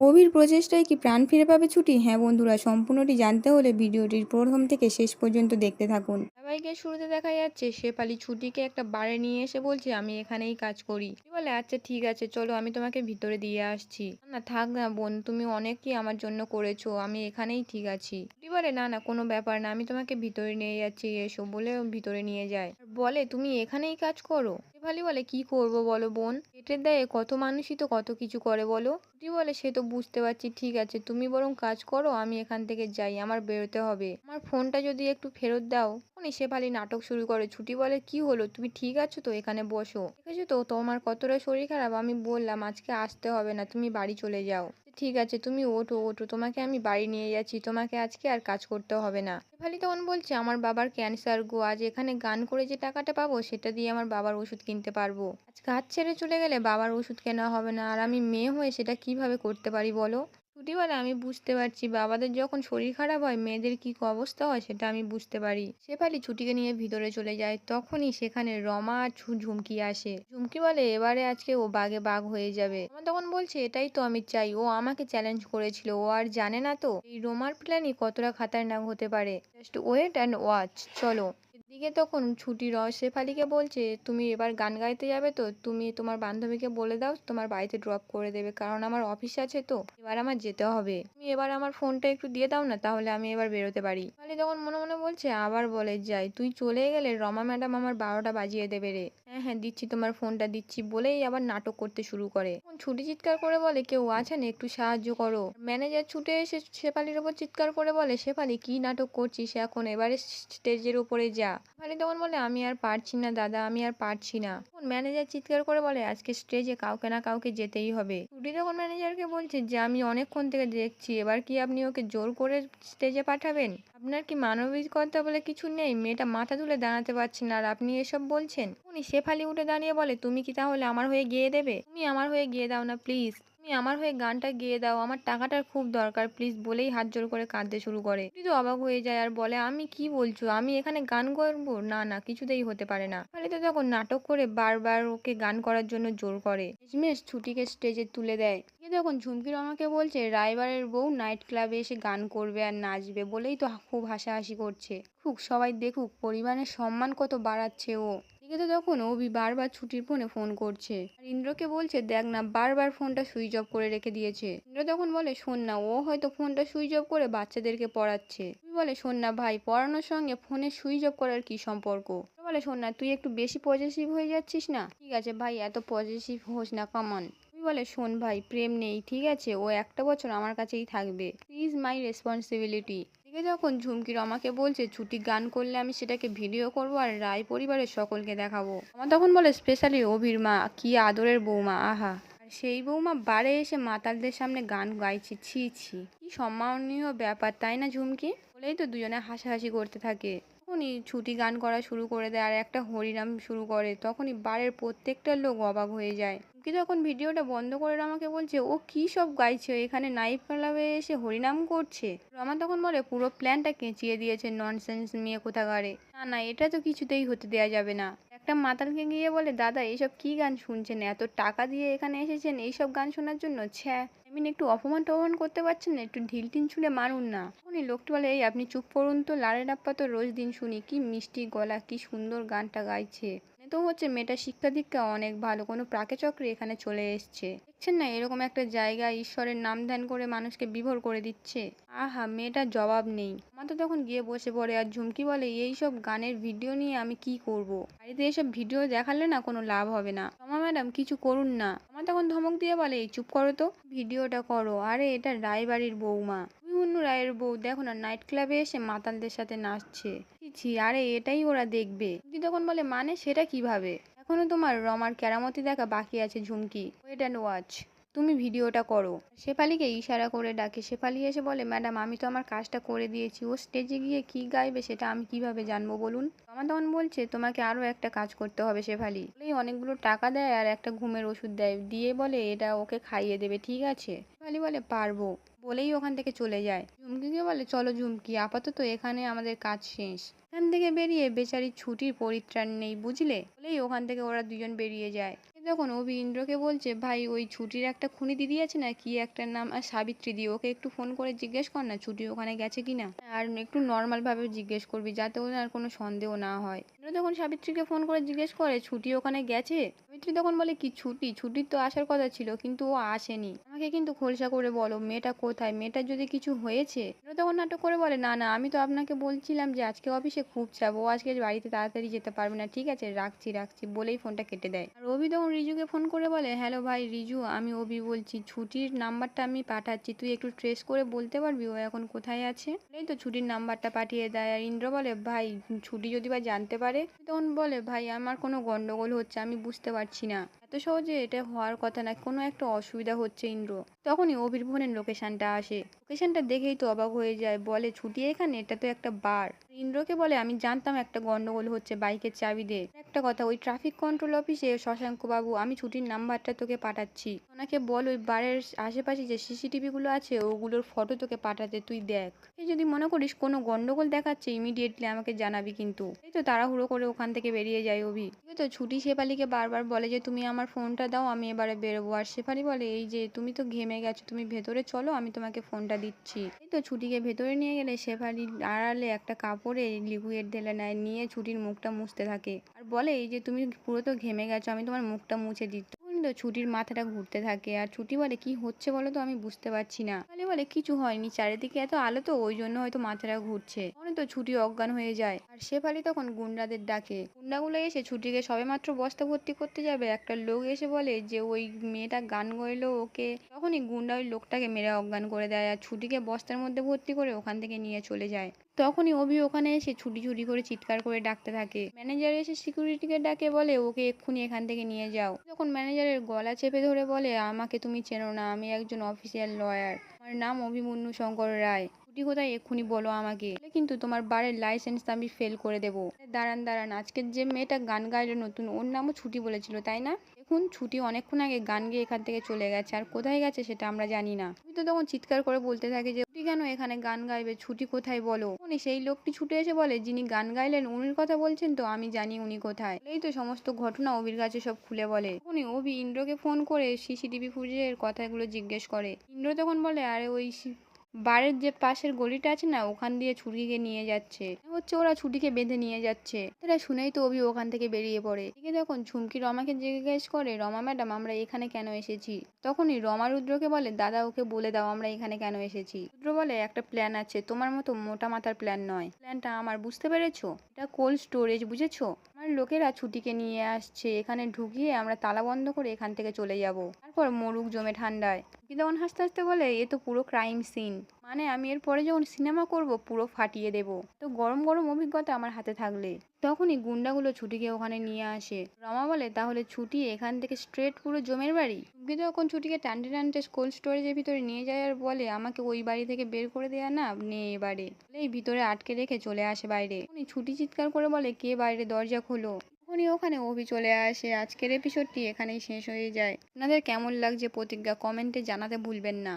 অভির প্রচেষ্টায় কি প্রাণ ফিরে পাবে ছুটি? হ্যাঁ বন্ধুরা, সম্পূর্ণটি জানতে হলে ভিডিওটির প্রথম থেকে শেষ পর্যন্ত দেখতে থাকুন। সবাইকে শুরুতে দেখা যাচ্ছে শেফালি ছুটিকে একটা বারে নিয়ে এসে বলছে আমি এখানেই কাজ করি। ছুটি বলে আচ্ছা ঠিক আছে চলো আমি তোমাকে ভিতরে দিয়ে আসছি। না থাক না বোন, তুমি অনেকই আমার জন্য করেছো, আমি এখানেই ঠিক আছি। ছুটি বলে না না কোনো ব্যাপার না, আমি তোমাকে ভিতরে নিয়ে যাচ্ছি এসো বলে ভিতরে নিয়ে যায়। আর বলে তুমি এখানেই কাজ করো। শেফালি বলে কি করব বলো বোন, পেটের দায়ে কত মানুষই তো কত কিছু করে বলো। ছুটি বলে সে তো বুঝতে পারছি, ঠিক আছে তুমি বরং কাজ করো, আমি এখান থেকে যাই, আমার বেরোতে হবে, আমার ফোনটা যদি একটু ফেরত দাও। উনি শেফালি নাটক শুরু করে। ছুটি বলে কি হলো, তুমি ঠিক আছো তো, এখানে বসো, দেখেছো তো তোমার কতটা শরীর খারাপ, আমি বললাম আজকে আসতে হবে না, তুমি বাড়ি চলে যাও। ঠিক আছে তুমি ওঠো ওঠো, তোমাকে আমি বাড়ি নিয়ে যাচ্ছি, তোমাকে আজকে আর কাজ করতে হবে না। শেফালি তখন বলছে আমার বাবার ক্যান্সার গো, আজ এখানে গান করে যে টাকাটা পাবো সেটা দিয়ে আমার বাবার ওষুধ কিনতে পারবো, আজ কাজ ছেড়ে চলে গেলে বাবার ওষুধ কেনা হবে না, আর আমি মেয়ে হয়ে সেটা কিভাবে করতে পারি বলো। ছুটি বলে আমি বুঝতে পারছি, বাবাদের যখন শরীর খারাপ হয় মেয়েদের কি অবস্থা হয় সেটা আমি বুঝতে পারি। শেফালি ছুটিকে নিয়ে ভিতরে চলে যায়, তখনই সেখানে রমা আর ঝুমকি আসে। ঝুমকি বলে এবারে আজকে ও বাঘে বাঘ হয়ে যাবে। রমা তখন বলছে এটাই তো আমি চাই, ও আমাকে চ্যালেঞ্জ করেছিল, ও আর জানে না তো এই রোমার প্ল্যানই কতটা খাতারনাক হতে পারে। জাস্ট ওয়েট অ্যান্ড ওয়াচ, চলো। এদিকে তখন ছুটি শেফালিকে বলছে তুমি এবার গান গাইতে যাবে তো, তুমি তোমার বান্ধবীকে বলে দাও তোমার বাড়িতে ড্রপ করে দেবে, কারণ আমার অফিস আছে তো এবার আমার যেতে হবে, তুমি এবার আমার ফোনটা একটু দিয়ে দাও না, তাহলে আমি এবার বেরোতে পারি। শেফালি তখন মনে মনে বলছে আবার বলে যাই, তুই চলে গেলে রমা ম্যাডাম আমার 12টা বাজিয়ে দেবে রে। হ্যাঁ হ্যাঁ দিচ্ছি, তোমার ফোনটা দিচ্ছি বলেই আবার নাটক করতে শুরু করে। তখন ছুটি চিৎকার করে বলে কেউ আছেন একটু সাহায্য করো। ম্যানেজার ছুটে এসে শেফালির ওপর চিৎকার করে বলে শেফালি কি নাটক করছিস এখন, এবারে স্টেজের উপরে যা। শেফালি তখন বলে আমি আর পারছি না দাদা, আমি আর পারছি না। তখন ম্যানেজার চিৎকার করে বলে আজকে স্টেজে কাউকে না কাউকে যেতেই হবে। ছুটি তখন ম্যানেজারকে বলছে যে আমি অনেকক্ষণ থেকে দেখছি, এবার কি আপনি ওকে জোর করে স্টেজে পাঠাবেন? আপনার কি মানবিকতা বলে কিছু নেই? মেয়েটা মাথা তুলে দাঁড়াতে পারছে না আর আপনি এসব বলছেন। উনি শেফালি উঠে দাঁড়িয়ে বলে তুমি কি তাহলে আমার হয়ে গেয়ে দেবে? তুমি আমার হয়ে গেয়ে দাও না প্লিজ, তুমি আমার হয়ে গানটা গেয়ে দাও, আমার টাকাটার খুব দরকার প্লিজ বলেই হাত জোর করে কাঁদতে শুরু করে। তো অবাক হয়ে যায় আর বলে আমি কি বলছো, আমি এখানে গান করবো? না না কিছুতেই হতে পারে না। তো তখন নাটক করে বারবার ওকে গান করার জন্য জোর করে, শেষমেশ ছুটিকে স্টেজে তুলে দেয়। তখন ঝুমকির আমাকে বলছে রাইবারের বউ নাইট ক্লাবে এসে গান করবে আর নাচবে বলেই তো খুব হাসাহাসি করছে, সবাই দেখুক পরিবারের সম্মান কত বাড়াচ্ছে ও। এদিকে তো তখন অভি বারবার ছুটির ফোনে ফোন করছে আর ইন্দ্রকে বলছে দেখ না বারবার ফোনটা সুইচ অফ করে রেখে দিয়েছে। ইন্দ্র তখন বলে শোন না, ও হয়তো ফোনটা সুইচ অফ করে বাচ্চাদেরকে পড়াচ্ছে। তুই বলে শোন না ভাই, পড়ানোর সঙ্গে ফোনে সুইচ অফ করার কি সম্পর্ক? বলে শোন না তুই একটু বেশি পজেসিভ হয়ে যাচ্ছিস না। ঠিক আছে ভাই এত পজেসিভ হোস না, কমন। তুই বলে শোন ভাই প্রেম নেই ঠিক আছে, ও একটা বছর আমার কাছেই থাকবে, প্লিজ মাই রেসপন্সিবিলিটি। ঠিক যখন ঝুমকির আমাকে বলছে ছুটি গান করলে আমি সেটাকে ভিডিও করব আর রায় পরিবারের সকলকে দেখাবো। আমার তখন বলে স্পেশালি অভির মা কি আদরের বৌমা, আহা, আর সেই বৌমা বারে এসে মাতালদের সামনে গান গাইছে, ছি ছি কি সম্মানীয় ব্যাপার তাই না ঝুমকি, বলেই তো দুজনে হাসাহাসি করতে থাকে। তখনই ছুটি গান করা শুরু করে দেয় আর একটা হরিনাম শুরু করে, তখনই বারের প্রত্যেকটা লোক অবাক হয়ে যায়। ঝুমকি যখন ভিডিওটা বন্ধ করে আমাকে বলছে ও কি সব গাইছে, এখানে নাইট ক্লাবে এসে হরিনাম করছে। রমা তখন বলে পুরো প্ল্যানটা কেঁচিয়ে দিয়েছে ননসেন্স মেয়ে কোথাকারে, না না এটা তো কিছুতেই হতে দেয়া যাবে না। একটা মাতালকে গিয়ে বলে দাদা এইসব কি গান শুনছেন, এত টাকা দিয়ে এখানে এসেছেন এইসব গান শোনার জন্য, ছ্যা একটু অপমান টপমান করতে পারছেন না, একটু ঢিল টিন ছুঁড়ে মারুন না। উনি লোকটি বলে এই আপনি চুপ করুন তো, লারের আপ্পা তো রোজ দিন শুনি, কি মিষ্টি গলা কি সুন্দর গানটা গাইছে, তো হচ্ছে মেয়েটা শিক্ষা দীক্ষা অনেক ভালো, কোনো প্রাকে চক্রে এখানে চলে এসছে, দেখছেন না এরকম একটা জায়গায় ঈশ্বরের নাম ধ্যান করে মানুষকে বিভোর করে দিচ্ছে। আহা মেয়েটার জবাব নেই। আমার তো তখন গিয়ে বসে পড়ে আর ঝুমকি বলে এইসব গানের ভিডিও নিয়ে আমি কি করব, বাড়িতে এইসব ভিডিও দেখালে না কোনো লাভ হবে না, রমা ম্যাডাম কিছু করুন না। আমার তখন ধমক দিয়ে বলে এই চুপ করো তো, ভিডিওটা করো, আরে এটা রায়বাড়ির বৌমা অভিমন্যু রায়ের বউ, দেখো না নাইট ক্লাবে এসে মাতালদের সাথে নাচছে, ছি আরে এটাই ওরা দেখবে। ঝুমকি তখন বলে মানে সেটা কিভাবে, এখনো তোমার রমার কেরামতি দেখা বাকি আছে ঝুমকি, ওয়েট অ্যান্ড ওয়াচ, তুমি ভিডিওটা করো। শেফালিকে ইশারা করে ডাকে, শেফালি এসে বলে ম্যাডাম আমি তো আমার কাজটা করে দিয়েছি, ও স্টেজে গিয়ে কি গাইবে সেটা আমি কিভাবে জানবো বলুন। রমা তখন বলছে তোমাকে আরো একটা কাজ করতে হবে শেফালি, বলেই অনেকগুলো টাকা দেয় আর একটা ঘুমের ওষুধ দেয়, দিয়ে বলে এটা ওকে খাইয়ে দেবে ঠিক আছে। শেফালি বলে পারবো, বলেই ওখান থেকে চলে যায়। ঝুমকিকে বলে, চলো ঝুমকি, আপাতত এখানে আমাদের কাজ শেষ। এখান থেকে বেরিয়ে বেচারির ছুটির পরিত্রাণ নেই বুঝলে, বলেই ওখান থেকে ওরা দুজন বেরিয়ে যায়। তখন অভি ইন্দ্রকে বলছে, ভাই ওই ছুটির একটা খুনি দিদি আছে না, কি একটা নাম, আর সাবিত্রী দি, ওকে একটু ফোন করে জিজ্ঞেস কর না ছুটি ওখানে গেছে কিনা, আর একটু নর্মাল ভাবে জিজ্ঞেস করবি যাতে ওদের আর কোনো সন্দেহ না হয়। ইন্দ্র তখন সাবিত্রীকে ফোন করে জিজ্ঞেস করে, ছুটি ওখানে গেছে? সাবিত্রী তখন বলে, কি ছুটি? ছুটির তো আসার কথা ছিল কিন্তু ও আসেনি, আমাকে কিন্তু খোলসা করে বলো মেয়েটা কোথায়, মেয়েটার যদি কিছু হয়েছে। ইন্দ্র তখন নাটক করে বলে, না না, আমি তো আপনাকে বলছিলাম যে আজকে অফিসে খুব চাপ, ও আজকে বাড়িতে তাড়াতাড়ি যেতে পারবে না, ঠিক আছে রাখছি রাখছি, বলেই ফোনটা কেটে দেয়। আর অভি তখন রিজুকে ফোন করে বলে, হ্যালো ভাই রিজু, আমি অভি বলছি, ছুটির নাম্বারটা আমি পাঠাচ্ছি, তুই একটু ট্রেস করে বলতে পারবি ও এখন কোথায় আছে? এই তো ছুটির নাম্বারটা পাঠিয়ে দেয়। আর ইন্দ্র বলে, ভাই ছুটি যদি বা জানতে পারে? তখন বলে, ভাই আমার কোনো গন্ডগোল হচ্ছে, আমি বুঝতে পারছি না, এত সহজে এটা হওয়ার কথা না, কোনো একটা অসুবিধা হচ্ছে ইন্দ্র। তখনই অভির ফোনের লোকেশনটা আসে, লোকেশনটা দেখেই তো অবাক হয়ে যায়, বলে ছুটি এখানে, এটা তো একটা বার। ইন্দ্রকে বলে, আমি জানতাম একটা গন্ডগোল হচ্ছে, বাইকের চাবি দে। একটা কথা, ওই ট্রাফিক কন্ট্রোল অফিসে শশাঙ্ক বাবু, আমি ছুটির নাম্বারটা তোকে পাঠাচ্ছি, ওনাকে বল ওই বারের আশেপাশে যে সিসিটিভি গুলো আছে ওগুলোর ফটো তোকে পাঠাতে, তুই দেখ। এই যদি মনে করিস কোনো গন্ডগোল দেখাচ্ছে ইমিডিয়েটলি আমাকে জানাবি কিন্তু। এই তো তাড়াহুড়ো করে ওখান থেকে বেরিয়ে যায় অভি। এই তো ছুটি শেফালিকে বারবার বলে যে, তুমি আমার ফোনটা দাও, আমি এবারে বেরোবো। আর শেফালি বলে, এই যে তুমি তো ঘেমে গেছো, তুমি ভেতরে চলো, আমি তোমাকে ফোনটা দিচ্ছি। এই তো ছুটিকে ভেতরে নিয়ে গেলে শেফালি আড়ালে একটা কাপড়ে লিকুইড ঢেলে নেয়, নিয়ে ছুটির মুখটা মুছতে থাকে। আর বলে, এই যে তুমি পুরো তো ঘেমে গেছো, আমি তোমার মুখটা মুছে দিচ্ছি। তো ছুটির মাথাটা ঘুরতে থাকে। আর ছুটি বলে, কি হচ্ছে বলো তো, আমি বুঝতে পারছি না। তাহলে বলে, কিছু হয়নি, চারিদিকে এত আলো তো ওই জন্য হয়তো মাথাটা ঘুরছে। তখন তো ছুটি অজ্ঞান হয়ে যায়। আর শেফালি তখন গুন্ডাদের ডাকে, গুন্ডাগুলো এসে ছুটিকে সবেমাত্র বস্তা ভর্তি করতে যাবে, একটা লোক এসে বলে যে ওই মেয়েটা গান গাইলো ওকে। তখনই গুন্ডা ওই লোকটাকে মেরে অজ্ঞান করে দেয়, আর ছুটিকে বস্তার মধ্যে ভর্তি করে ওখান থেকে নিয়ে চলে যায়। তখনই অভি ওখানে এসে ছুটি ছুটি করে চিৎকার করে ডাকতে থাকে। ম্যানেজার এসে সিকিউরিটিকে ডাকে, বলে ওকে এক্ষুনি এখান থেকে নিয়ে যাও। তখন ম্যানেজারের গলা চেপে ধরে বলে, আমাকে তুমি চেনো না, আমি একজন অফিসিয়াল লয়ার, আমার নাম অভিমন্যু শঙ্কর রায়, ছুটি কোথায় এক্ষুনি বলো আমাকে, কিন্তু তোমার বারের লাইসেন্স আমি ফেল করে দেবো। দাঁড়ান দাঁড়ান, আজকের যে মেয়েটা গান গাইলো নতুন, ওর নামও ছুটি বলেছিল তাই না? দেখুন ছুটি অনেকক্ষণ আগে গান গেয়ে এখান থেকে চলে গেছে, আর কোথায় গেছে সেটা আমরা জানি না। তুমি তো তখন চিৎকার করে বলতে থাকে যে, ছুটি কেন এখানে গান গাইবে, ছুটি কোথায় বলো। উনি সেই লোকটি ছুটে এসে বলে, যিনি গান গাইলেন উনির কথা বলছেন তো, আমি জানি উনি কোথায়। এই তো সমস্ত ঘটনা অভির কাছে সব খুলে বলে। উনি অভি ইন্দ্রকে ফোন করে সিসিটিভি ফুটেজের কথাগুলো জিজ্ঞেস করে। ইন্দ্র তখন বলে, আরে ওই বাড়ির যে পাশের গলিটা আছে না, ওখান দিয়ে ছুটিকে নিয়ে যাচ্ছে, হচ্ছে ওরা ছুটিকে বেঁধে নিয়ে যাচ্ছে। তারা শুনেই তো অভি ওখান থেকে বেরিয়ে পড়ে। এদিকে তখন ঝুমকি রমাকে জিজ্ঞেস করে, রমা ম্যাডাম আমরা এখানে কেন এসেছি? তখনই রমা রুদ্রকে বলে, দাদা ওকে বলে দাও আমরা এখানে কেন এসেছি। রুদ্র বলে, একটা প্ল্যান আছে, তোমার মতো মোটা মাথার প্ল্যান নয়, প্ল্যানটা আমার, বুঝতে পেরেছো? এটা কোল্ড স্টোরেজ, বুঝেছো? আমার লোকেরা ছুটিকে নিয়ে আসছে, এখানে ঢুকিয়ে আমরা তালা বন্ধ করে এখান থেকে চলে যাব, তারপর মরুক জমে ঠান্ডায়। তখন হাসতে হাসতে বলে, এ তো পুরো ক্রাইম সিন, মানে আমি এরপরে যখন সিনেমা করব পুরো ফাটিয়ে দেব, তো গরম গরম অভিজ্ঞতা আমার হাতে থাকলে। তখনই গুন্ডাগুলো ছুটিকে ওখানে নিয়ে আসে। রমা বলে, তাহলে ছুটি এখান থেকে স্ট্রেট পুরো জমের বাড়ি? কিন্তু তখন ছুটিকে টানতে টানতে কোল্ড স্টোরেজের ভিতরে নিয়ে যায়, আর বলে, আমাকে ওই বাড়ি থেকে বের করে দেয়া না নে এবারে, এই ভিতরে আটকে রেখে চলে আসে বাইরে। উনি ছুটি চিৎকার করে বলে, কে বাইরে, দরজা খোলো। তখনই ওখানে অভি চলে আসে। আজকের এপিসোডটি এখানেই শেষ হয়ে যায়। আপনাদের কেমন লাগছে প্রতিজ্ঞা কমেন্টে জানাতে ভুলবেন না।